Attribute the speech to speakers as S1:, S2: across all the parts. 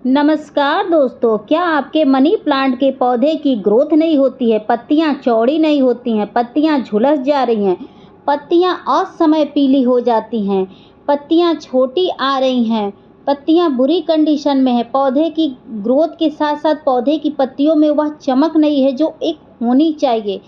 S1: नमस्कार दोस्तों, क्या आपके मनी प्लांट के पौधे की ग्रोथ नहीं होती है? पत्तियां चौड़ी नहीं होती हैं, पत्तियां झुलस जा रही हैं, पत्तियां असमय पीली हो जाती हैं, पत्तियां छोटी आ रही हैं, पत्तियां बुरी कंडीशन में है। पौधे की ग्रोथ के साथ साथ पौधे की पत्तियों में वह चमक नहीं है जो एक होनी चाहिए।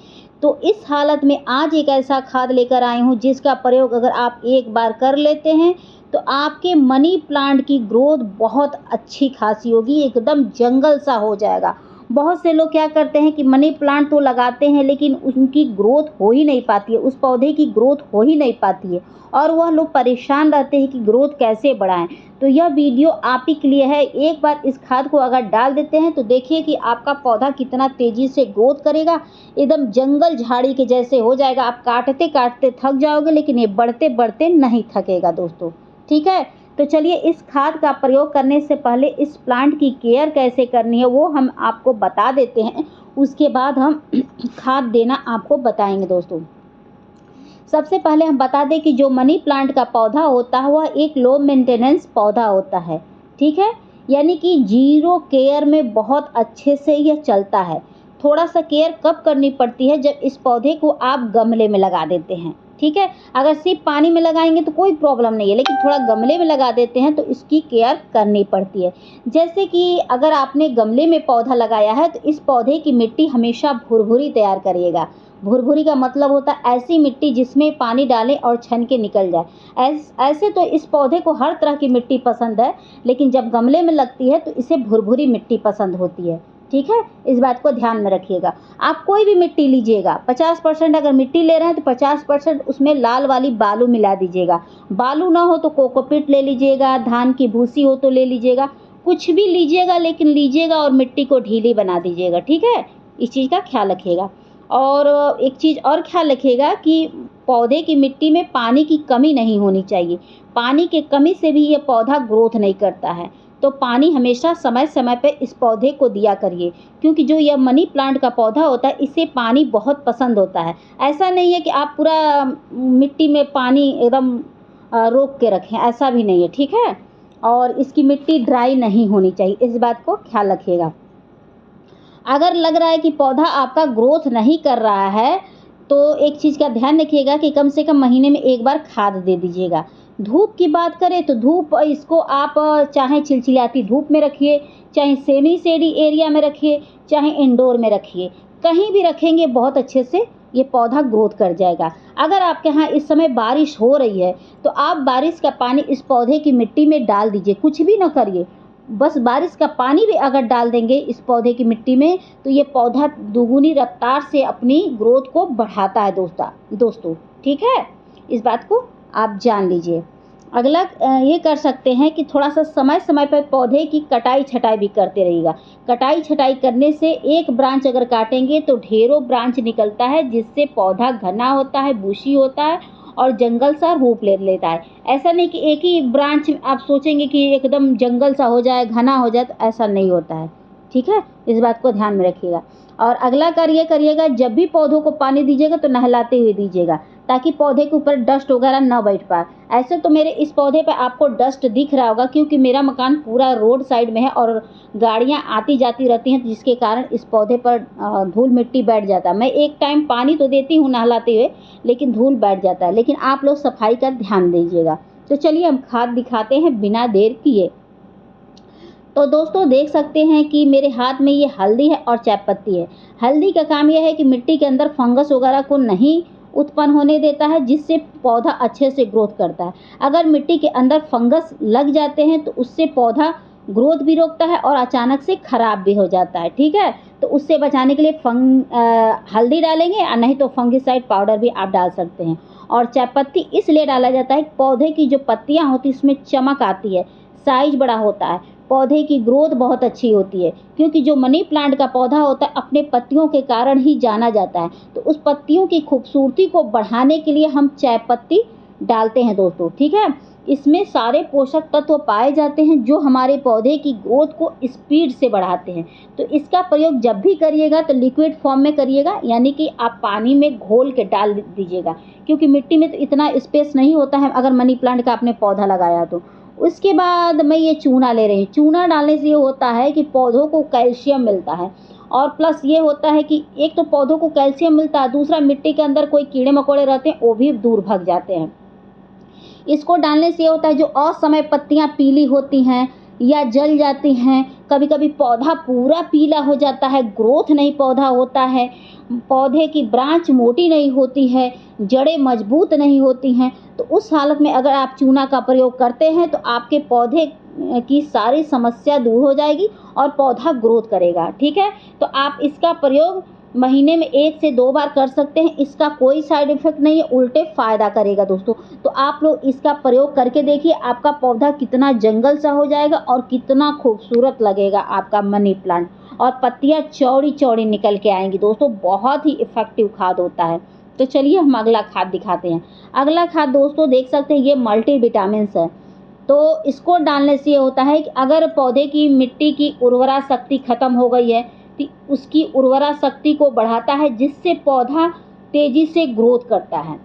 S1: तो इस हालत में आज एक ऐसा खाद लेकर आई हूँ जिसका प्रयोग अगर आप एक बार कर लेते हैं तो आपके मनी प्लांट की ग्रोथ बहुत अच्छी खासी होगी, एकदम जंगल सा हो जाएगा। बहुत से लोग क्या करते हैं कि मनी प्लांट तो लगाते हैं लेकिन उनकी ग्रोथ हो ही नहीं पाती है, उस पौधे की ग्रोथ हो ही नहीं पाती है और वह लोग परेशान रहते हैं कि ग्रोथ कैसे बढ़ाएं। तो यह वीडियो आप ही के लिए है। एक बार इस खाद को अगर डाल देते हैं तो देखिए कि आपका पौधा कितना तेजी से ग्रोथ करेगा, एकदम जंगल झाड़ी के जैसे हो जाएगा। आप काटते काटते थक जाओगे लेकिन ये बढ़ते बढ़ते नहीं थकेगा दोस्तों। ठीक है, तो चलिए इस खाद का प्रयोग करने से पहले इस प्लांट की केयर कैसे करनी है वो हम आपको बता देते हैं। उसके बाद हम खाद देना आपको बताएंगे दोस्तों। सबसे पहले हम बता दें कि जो मनी प्लांट का पौधा होता है वह एक लो मेंटेनेंस पौधा होता है। ठीक है, यानी कि जीरो केयर में बहुत अच्छे से यह चलता है। थोड़ा सा केयर कब करनी पड़ती है? जब इस पौधे को आप गमले में लगा देते हैं। ठीक है, अगर सिर्फ पानी में लगाएंगे तो कोई प्रॉब्लम नहीं है, लेकिन थोड़ा गमले में लगा देते हैं तो इसकी केयर करनी पड़ती है। जैसे कि अगर आपने गमले में पौधा लगाया है तो इस पौधे की मिट्टी हमेशा भुरभुरी तैयार करिएगा। भुरभुरी का मतलब होता है ऐसी मिट्टी जिसमें पानी डालें और छन के निकल जाए। ऐसे तो इस पौधे को हर तरह की मिट्टी पसंद है, लेकिन जब गमले में लगती है तो इसे भुरभुरी मिट्टी पसंद होती है। ठीक है, इस बात को ध्यान में रखिएगा। आप कोई भी मिट्टी लीजिएगा, 50% अगर मिट्टी ले रहे हैं तो 50% उसमें लाल वाली बालू मिला दीजिएगा। बालू ना हो तो कोकोपीट ले लीजिएगा, धान की भूसी हो तो ले लीजिएगा, कुछ भी लीजिएगा, लेकिन लीजिएगा और मिट्टी को ढीली बना दीजिएगा। ठीक है, इस चीज़ का ख्याल रखिएगा। और एक चीज़ और ख्याल रखिएगा कि पौधे की मिट्टी में पानी की कमी नहीं होनी चाहिए। पानी की कमी से भी ये पौधा ग्रोथ नहीं करता है। तो पानी हमेशा समय समय पे इस पौधे को दिया करिए, क्योंकि जो यह मनी प्लांट का पौधा होता है इसे पानी बहुत पसंद होता है। ऐसा नहीं है कि आप पूरा मिट्टी में पानी एकदम रोक के रखें, ऐसा भी नहीं है। ठीक है, और इसकी मिट्टी ड्राई नहीं होनी चाहिए, इस बात को ख्याल रखिएगा। अगर लग रहा है कि पौधा आपका ग्रोथ नहीं कर रहा है तो एक चीज़ का ध्यान रखिएगा कि कम से कम महीने में एक बार खाद दे दीजिएगा। धूप की बात करें तो धूप इसको आप चाहे चिलचिलाती धूप में रखिए, चाहे सेमी शेडी एरिया में रखिए, चाहे इंडोर में रखिए, कहीं भी रखेंगे बहुत अच्छे से ये पौधा ग्रोथ कर जाएगा। अगर आपके यहाँ इस समय बारिश हो रही है तो आप बारिश का पानी इस पौधे की मिट्टी में डाल दीजिए, कुछ भी ना करिए, बस बारिश का पानी भी अगर डाल देंगे इस पौधे की मिट्टी में तो ये पौधा दुगुनी रफ्तार से अपनी ग्रोथ को बढ़ाता है दोस्तों। ठीक है, इस बात को आप जान लीजिए। अगला ये कर सकते हैं कि थोड़ा सा समय समय पर पौधे की कटाई छटाई भी करते रहिएगा। कटाई छटाई करने से एक ब्रांच अगर काटेंगे तो ढेरों ब्रांच निकलता है, जिससे पौधा घना होता है, बुशी होता है और जंगल सा रूप ले लेता है। ऐसा नहीं कि एक ही ब्रांच आप सोचेंगे कि एकदम जंगल सा हो जाए, घना हो जाए, तो ऐसा नहीं होता है। ठीक है, इस बात को ध्यान में रखिएगा। और अगला कार्य करिएगा, जब भी पौधों को पानी दीजिएगा तो नहलाते हुए दीजिएगा, ताकि पौधे के ऊपर डस्ट वगैरह न बैठ पाए। ऐसे तो मेरे इस पौधे पे आपको डस्ट दिख रहा होगा, क्योंकि मेरा मकान पूरा रोड साइड में है और गाड़ियां आती जाती रहती हैं, जिसके कारण इस पौधे पर धूल मिट्टी बैठ जाता है। मैं एक टाइम पानी तो देती हूँ नहलाते हुए, लेकिन धूल बैठ जाता है। लेकिन आप लोग सफाई का ध्यान दीजिएगा। तो चलिए हम खाद दिखाते हैं बिना देर किए। तो दोस्तों देख सकते हैं कि मेरे हाथ में ये हल्दी है और चाय पत्ती है। हल्दी का काम यह है कि मिट्टी के अंदर फंगस वगैरह को नहीं उत्पन्न होने देता है, जिससे पौधा अच्छे से ग्रोथ करता है। अगर मिट्टी के अंदर फंगस लग जाते हैं तो उससे पौधा ग्रोथ भी रोकता है और अचानक से खराब भी हो जाता है। ठीक है, तो उससे बचाने के लिए हल्दी डालेंगे, और नहीं तो फंगिसाइड पाउडर भी आप डाल सकते हैं। और चाय पत्ती इसलिए डाला जाता है, पौधे की जो पत्तियां होती हैं उसमें चमक आती है, साइज बड़ा होता है, पौधे की ग्रोथ बहुत अच्छी होती है। क्योंकि जो मनी प्लांट का पौधा होता है अपने पत्तियों के कारण ही जाना जाता है, तो उस पत्तियों की खूबसूरती को बढ़ाने के लिए हम चाय पत्ती डालते हैं दोस्तों। ठीक है, इसमें सारे पोषक तत्व पाए जाते हैं जो हमारे पौधे की ग्रोथ को स्पीड से बढ़ाते हैं। तो इसका प्रयोग जब भी करिएगा तो लिक्विड फॉर्म में करिएगा, यानी कि आप पानी में घोल के डाल दीजिएगा, क्योंकि मिट्टी में तो इतना स्पेस नहीं होता है अगर मनी प्लांट का आपने पौधा लगाया तो। उसके बाद मैं ये चूना ले रही हूँ। चूना डालने से ये होता है कि पौधों को कैल्शियम मिलता है और प्लस ये होता है कि एक तो पौधों को कैल्शियम मिलता है, दूसरा मिट्टी के अंदर कोई कीड़े मकोड़े रहते हैं वो भी दूर भाग जाते हैं। इसको डालने से ये होता है जो असमय पत्तियां पीली होती हैं या जल जाती हैं, कभी कभी पौधा पूरा पीला हो जाता है, ग्रोथ नहीं पौधा होता है, पौधे की ब्रांच मोटी नहीं होती है, जड़ें मजबूत नहीं होती हैं, तो उस हालत में अगर आप चूना का प्रयोग करते हैं तो आपके पौधे की सारी समस्या दूर हो जाएगी और पौधा ग्रोथ करेगा। ठीक है, तो आप इसका प्रयोग महीने में 1 से 2 बार कर सकते हैं। इसका कोई साइड इफ़ेक्ट नहीं है, उल्टे फ़ायदा करेगा दोस्तों। तो आप लोग इसका प्रयोग करके देखिए, आपका पौधा कितना जंगल सा हो जाएगा और कितना खूबसूरत लगेगा आपका मनी प्लांट, और पत्तियाँ चौड़ी-चौड़ी निकल के आएँगी दोस्तों। बहुत ही इफ़ेक्टिव खाद होता है। तो चलिए हम अगला खाद दिखाते हैं। अगला खाद दोस्तों देख सकते हैं, ये मल्टीविटामिन्स है। तो इसको डालने से ये होता है कि अगर पौधे की मिट्टी की उर्वरा शक्ति ख़त्म हो गई है तो उसकी उर्वरा शक्ति को बढ़ाता है, जिससे पौधा तेज़ी से ग्रोथ करता है।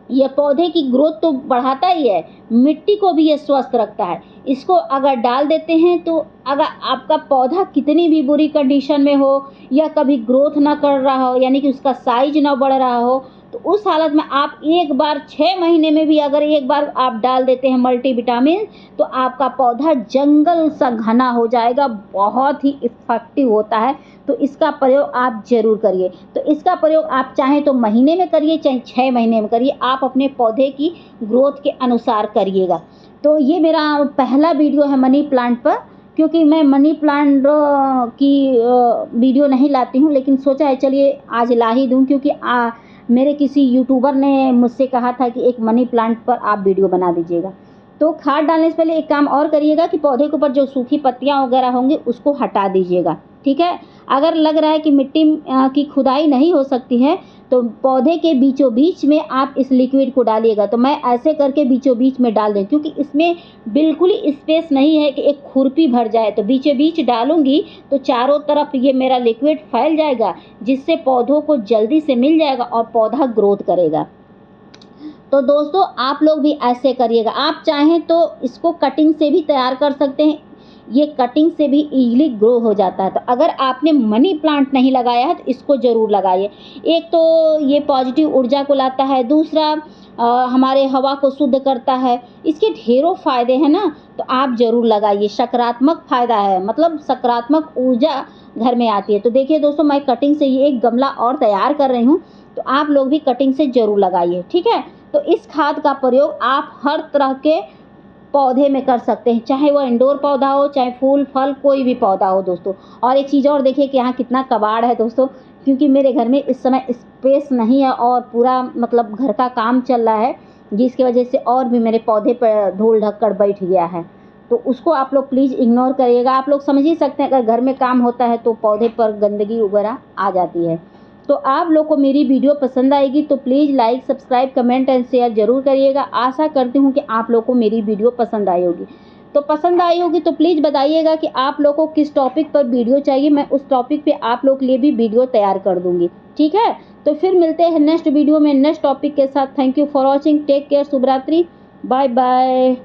S1: ये पौधे की ग्रोथ तो बढ़ाता ही है, मिट्टी को भी ये स्वस्थ रखता है। इसको अगर डाल देते हैं तो अगर आपका पौधा कितनी भी बुरी कंडीशन में हो या कभी ग्रोथ ना कर रहा हो, यानी कि उसका साइज ना बढ़ रहा हो, तो उस हालत में आप एक बार 6 महीने में भी अगर एक बार आप डाल देते हैं मल्टीविटामिन, तो आपका पौधा जंगल सा घना हो जाएगा। बहुत ही इफ़ेक्टिव होता है, तो इसका प्रयोग आप ज़रूर करिए। तो इसका प्रयोग आप चाहें तो महीने में करिए, चाहे 6 महीने में करिए, आप अपने पौधे की ग्रोथ के अनुसार करिएगा। तो ये मेरा पहला वीडियो है मनी प्लांट पर, क्योंकि मैं मनी प्लांट की वीडियो नहीं लाती हूँ, लेकिन सोचा है चलिए आज ला ही दूँ, क्योंकि मेरे किसी यूट्यूबर ने मुझसे कहा था कि एक मनी प्लांट पर आप वीडियो बना दीजिएगा। तो खाद डालने से पहले एक काम और करिएगा कि पौधे के ऊपर जो सूखी पत्तियाँ वगैरह होंगी उसको हटा दीजिएगा। ठीक है, अगर लग रहा है कि मिट्टी की खुदाई नहीं हो सकती है तो पौधे के बीचों बीच में आप इस लिक्विड को डालिएगा। तो मैं ऐसे करके बीचों बीच में डाल दें, क्योंकि इसमें बिल्कुल ही स्पेस नहीं है कि एक खुरपी भर जाए। तो बीचों बीच डालूंगी तो चारों तरफ ये मेरा लिक्विड फैल जाएगा, जिससे पौधों को जल्दी से मिल जाएगा और पौधा ग्रोथ करेगा। तो दोस्तों आप लोग भी ऐसे करिएगा। आप चाहें तो इसको कटिंग से भी तैयार कर सकते हैं, ये कटिंग से भी इजीली ग्रो हो जाता है। तो अगर आपने मनी प्लांट नहीं लगाया है तो इसको ज़रूर लगाइए। एक तो ये पॉजिटिव ऊर्जा को लाता है, दूसरा हमारे हवा को शुद्ध करता है। इसके ढेरों फ़ायदे हैं ना, तो आप ज़रूर लगाइए। सकारात्मक फ़ायदा है, मतलब सकारात्मक ऊर्जा घर में आती है। तो देखिए दोस्तों, मैं कटिंग से ये एक गमला और तैयार कर रही हूँ, तो आप लोग भी कटिंग से ज़रूर लगाइए। ठीक है, तो इस खाद का प्रयोग आप हर तरह के पौधे में कर सकते हैं, चाहे वो इंडोर पौधा हो, चाहे फूल फल कोई भी पौधा हो दोस्तों। और एक चीज़ और देखिए कि यहाँ कितना कबाड़ है दोस्तों, क्योंकि मेरे घर में इस समय स्पेस नहीं है और पूरा मतलब घर का काम चल रहा है, जिसकी वजह से और भी मेरे पौधे पर धूल ढककर बैठ गया है। तो उसको आप लोग प्लीज़ इग्नोर करिएगा। आप लोग समझ ही सकते हैं, अगर घर में काम होता है तो पौधे पर गंदगी वगैरह आ जाती है। तो आप लोग को मेरी वीडियो पसंद आएगी तो please like, subscribe, comment and share ज़रूर करिएगा। आशा करती हूँ कि आप लोग को मेरी वीडियो पसंद आई होगी। तो पसंद आई होगी तो प्लीज़ बताइएगा कि आप लोग को किस टॉपिक पर वीडियो चाहिए, मैं उस टॉपिक पे आप लोग के लिए भी वीडियो तैयार कर दूँगी। ठीक है, तो फिर मिलते हैं नेक्स्ट वीडियो में नेक्स्ट टॉपिक के साथ। Thank you for watching, take care, शुभ रात्रि, बाय बाय।